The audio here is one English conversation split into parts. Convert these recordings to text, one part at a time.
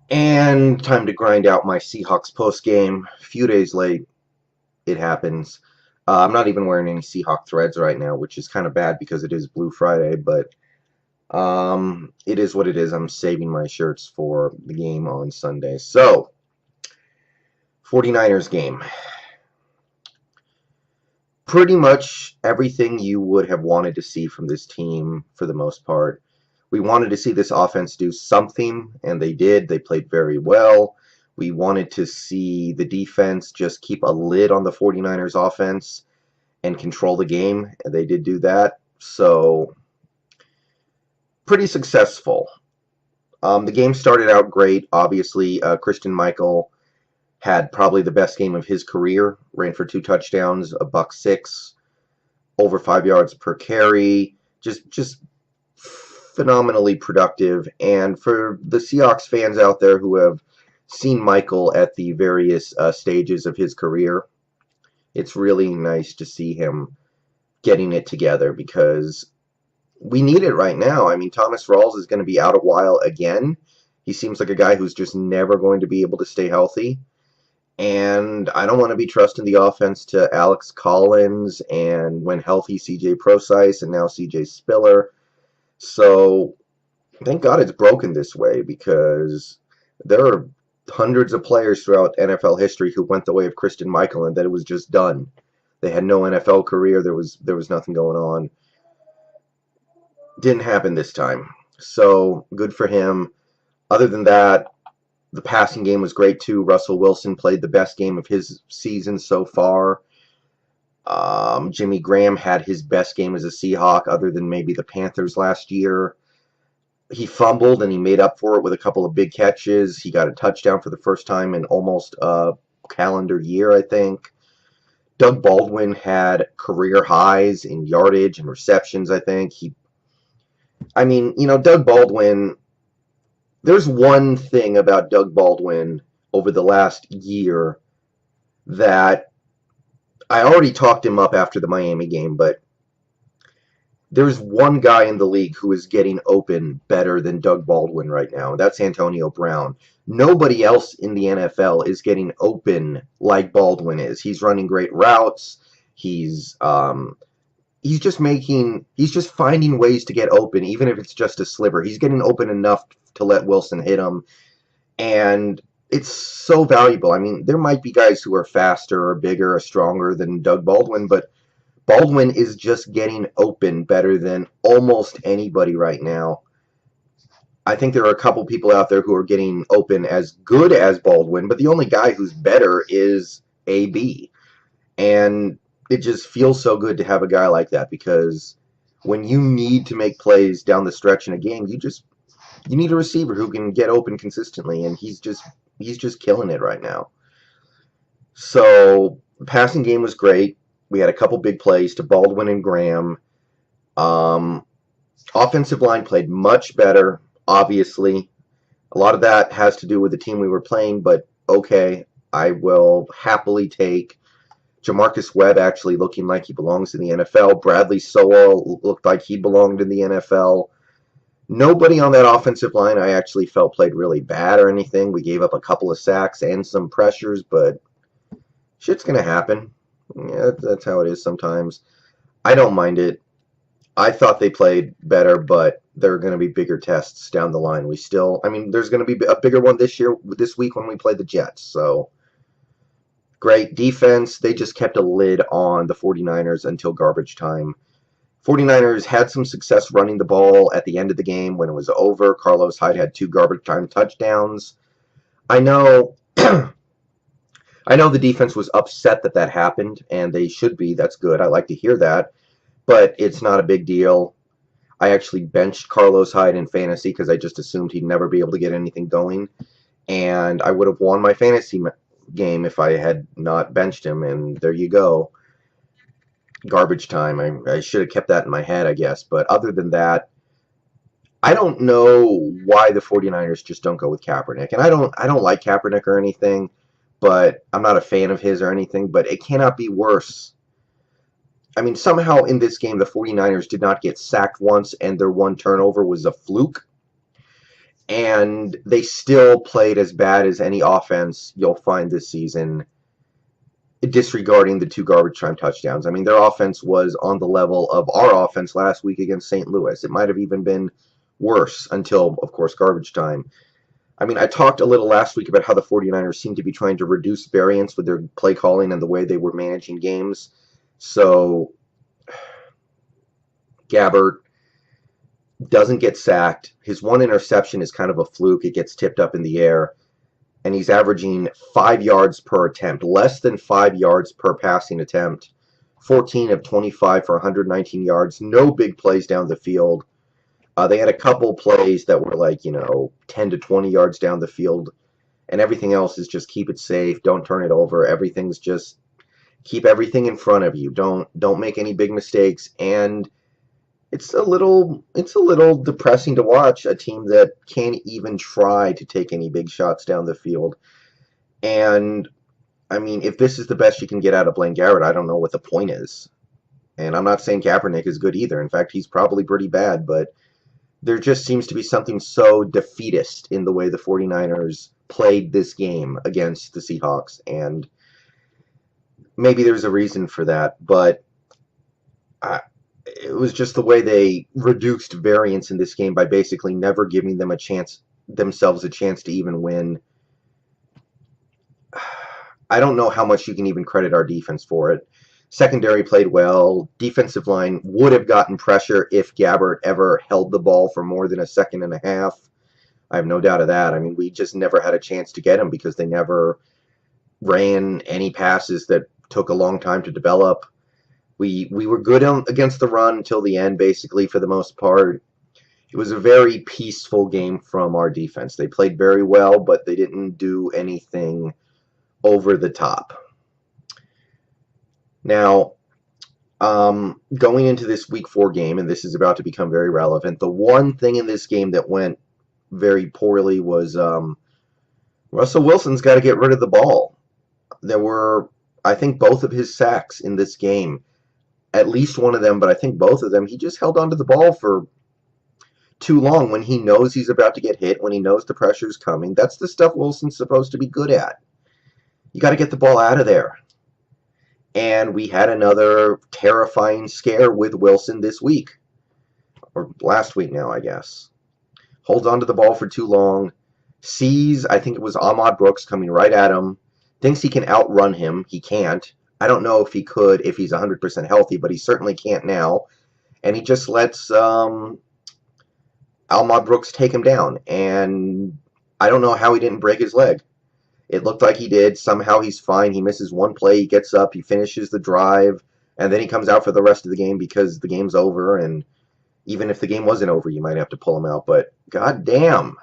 And time to grind out my Seahawks post game. A few days late, it happens. I'm not even wearing any Seahawk threads right now, which is kind of bad because it is Blue Friday, but it is what it is. I'm saving my shirts for the game on Sunday. So, 49ers game. Pretty much everything you would have wanted to see from this team for the most part. We wanted to see this offense do something, and they did. They played very well. We wanted to see the defense just keep a lid on the 49ers offense and control the game, and they did do that. So, pretty successful. The game started out great. Obviously, Christian Michael had probably the best game of his career. Ran for 2 touchdowns, a buck six, over 5 yards per carry. Just phenomenally productive. And for the Seahawks fans out there who have seen Michael at the various stages of his career, it's really nice to see him getting it together because we need it right now. I mean, Thomas Rawls is going to be out a while again. He seems like a guy who's just never going to be able to stay healthy. And I don't want to be trusting the offense to Alex Collins and, when healthy, CJ Procise and now CJ Spiller. So thank God it's broken this way because there are hundreds of players throughout NFL history who went the way of Christian Michael and then it was just done. They had no NFL career. There was nothing going on. Didn't happen this time. So good for him. Other than that, the passing game was great too. Russell Wilson played the best game of his season so far. Jimmy Graham had his best game as a Seahawk, other than maybe the Panthers last year. He fumbled and he made up for it with a couple of big catches. He got a touchdown for the first time in almost a calendar year, I think. Doug Baldwin had career highs in yardage and receptions, I think. Doug Baldwin, there's one thing about Doug Baldwin over the last year that I already talked him up after the Miami game, but there's one guy in the league who is getting open better than Doug Baldwin right now. That's Antonio Brown. Nobody else in the NFL is getting open like Baldwin is. He's running great routes. He's just finding ways to get open, even if it's just a sliver. He's getting open enough to let Wilson hit him, and it's so valuable. I mean, there might be guys who are faster or bigger or stronger than Doug Baldwin, but Baldwin is just getting open better than almost anybody right now. I think there are a couple people out there who are getting open as good as Baldwin, but the only guy who's better is AB. And it just feels so good to have a guy like that because when you need to make plays down the stretch in a game, you need a receiver who can get open consistently, and he's just killing it right now. So the passing game was great. We had a couple big plays to Baldwin and Graham. Offensive line played much better, obviously. A lot of that has to do with the team we were playing, but okay, I will happily take Jamarcus Webb actually looking like he belongs in the NFL. Bradley Sowell looked like he belonged in the NFL. Nobody on that offensive line I actually felt played really bad or anything. We gave up a couple of sacks and some pressures, but shit's going to happen. Yeah, that's how it is sometimes. I don't mind it. I thought they played better, but there are going to be bigger tests down the line. There's going to be a bigger one this week when we play the Jets. So, great defense. They just kept a lid on the 49ers until garbage time. 49ers had some success running the ball at the end of the game. When it was over, Carlos Hyde had 2 garbage time touchdowns. I know I know the defense was upset that happened, and they should be. That's good. I like to hear that. But it's not a big deal. I actually benched Carlos Hyde in fantasy because I just assumed he'd never be able to get anything going. And I would have won my fantasy game if I had not benched him, and there you go. Garbage time. I should have kept that in my head, I guess. But other than that, I don't know why the 49ers just don't go with Kaepernick. And I don't like Kaepernick or anything, but I'm not a fan of his or anything, but it cannot be worse. I mean, somehow in this game, the 49ers did not get sacked once, and their one turnover was a fluke. And they still played as bad as any offense you'll find this season, disregarding the 2 garbage time touchdowns. I mean, their offense was on the level of our offense last week against St. Louis. It might have even been worse until, of course, garbage time. I mean, I talked a little last week about how the 49ers seem to be trying to reduce variance with their play calling and the way they were managing games. So, Gabbert doesn't get sacked. His one interception is kind of a fluke. It gets tipped up in the air. And he's averaging 5 yards per attempt, less than 5 yards per passing attempt. 14 of 25 for 119 yards. No big plays down the field. They had a couple plays that were like, 10 to 20 yards down the field. And everything else is just keep it safe. Don't turn it over. Everything's just keep everything in front of you. Don't make any big mistakes. And it's a little depressing to watch a team that can't even try to take any big shots down the field. And I mean, if this is the best you can get out of Blaine Gabbert, I don't know what the point is. And I'm not saying Kaepernick is good either. In fact, he's probably pretty bad, but there just seems to be something so defeatist in the way the 49ers played this game against the Seahawks. And maybe there's a reason for that, but it was just the way they reduced variance in this game by basically never giving them themselves a chance to even win. I don't know how much you can even credit our defense for it. Secondary played well. Defensive line would have gotten pressure if Gabbert ever held the ball for more than a second and a half. I have no doubt of that. I mean, we just never had a chance to get him because they never ran any passes that took a long time to develop. We were good against the run until the end, basically, for the most part. It was a very peaceful game from our defense. They played very well, but they didn't do anything over the top. Now, going into this Week 4 game, and this is about to become very relevant, the one thing in this game that went very poorly was Russell Wilson's got to get rid of the ball. There were, I think, both of his sacks in this game. At least one of them, but I think both of them, he just held onto the ball for too long when he knows he's about to get hit, when he knows the pressure's coming. That's the stuff Wilson's supposed to be good at. You got to get the ball out of there. And we had another terrifying scare with Wilson this week. Or last week now, I guess. Holds onto the ball for too long. Sees, I think it was Ahmad Brooks coming right at him. Thinks he can outrun him. He can't. I don't know if he could if he's 100% healthy, but he certainly can't now. And he just lets Ahmad Brooks take him down. And I don't know how he didn't break his leg. It looked like he did. Somehow he's fine. He misses one play. He gets up. He finishes the drive. And then he comes out for the rest of the game because the game's over. And even if the game wasn't over, you might have to pull him out. But goddamn,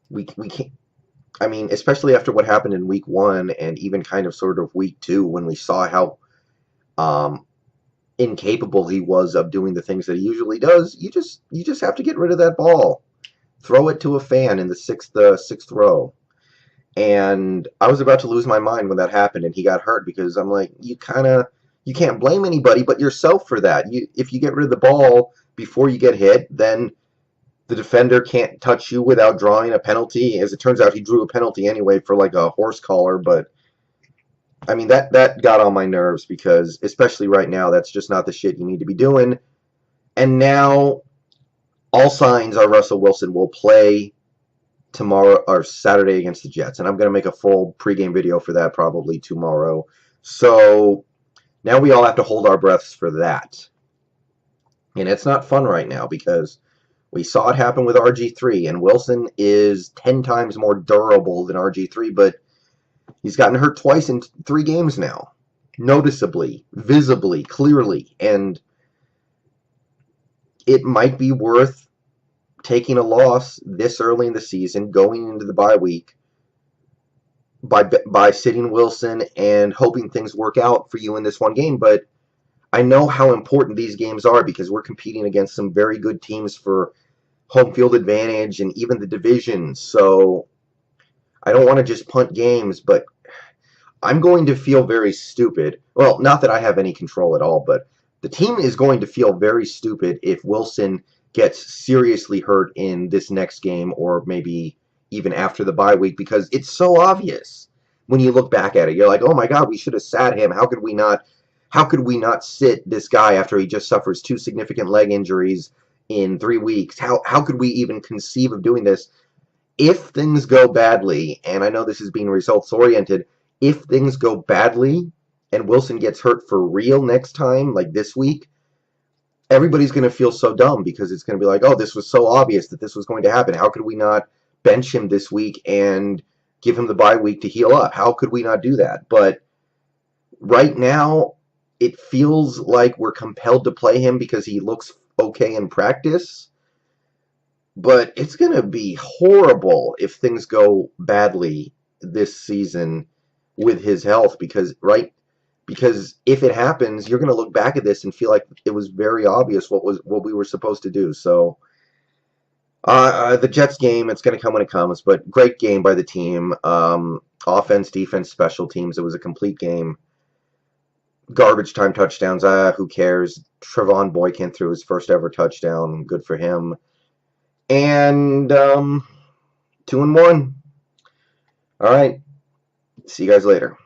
we can't. I mean, especially after what happened in Week 1 and even kind of sort of Week 2 when we saw how incapable he was of doing the things that he usually does, you just have to get rid of that ball. Throw it to a fan in the sixth row. And I was about to lose my mind when that happened and he got hurt because I'm like, you can't blame anybody but yourself for that. If you get rid of the ball before you get hit, then the defender can't touch you without drawing a penalty. As it turns out, he drew a penalty anyway for like a horse collar. But, I mean, that got on my nerves because, especially right now, that's just not the shit you need to be doing. And now, all signs are Russell Wilson will play tomorrow or Saturday against the Jets. And I'm going to make a full pregame video for that probably tomorrow. So, now we all have to hold our breaths for that. And it's not fun right now because we saw it happen with RG3, and Wilson is 10 times more durable than RG3, but he's gotten hurt twice in 3 games now. Noticeably, visibly, clearly. And it might be worth taking a loss this early in the season, going into the bye week, by sitting Wilson and hoping things work out for you in this one game. But I know how important these games are because we're competing against some very good teams for home field advantage and even the division. So I don't want to just punt games, but I'm going to feel very stupid. Well, not that I have any control at all, but the team is going to feel very stupid if Wilson gets seriously hurt in this next game or maybe even after the bye week, because it's so obvious when you look back at it. You're like, oh my God, we should have sat him. How could we not sit this guy after he just suffers 2 significant leg injuries in 3 weeks? How could we even conceive of doing this? If things go badly, and I know this is being results oriented, if things go badly and Wilson gets hurt for real next time, like this week, everybody's going to feel so dumb, because it's going to be like, oh, this was so obvious that this was going to happen. How could we not bench him this week and give him the bye week to heal up? How could we not do that? But right now, it feels like we're compelled to play him because he looks okay in practice. But it's going to be horrible if things go badly this season with his health, because if it happens, you're going to look back at this and feel like it was very obvious what we were supposed to do. So the Jets game, it's going to come when it comes, but great game by the team. Offense, defense, special teams. It was a complete game. Garbage time touchdowns. Who cares? Trevon Boykin threw his first ever touchdown. Good for him. And 2-1. All right. See you guys later.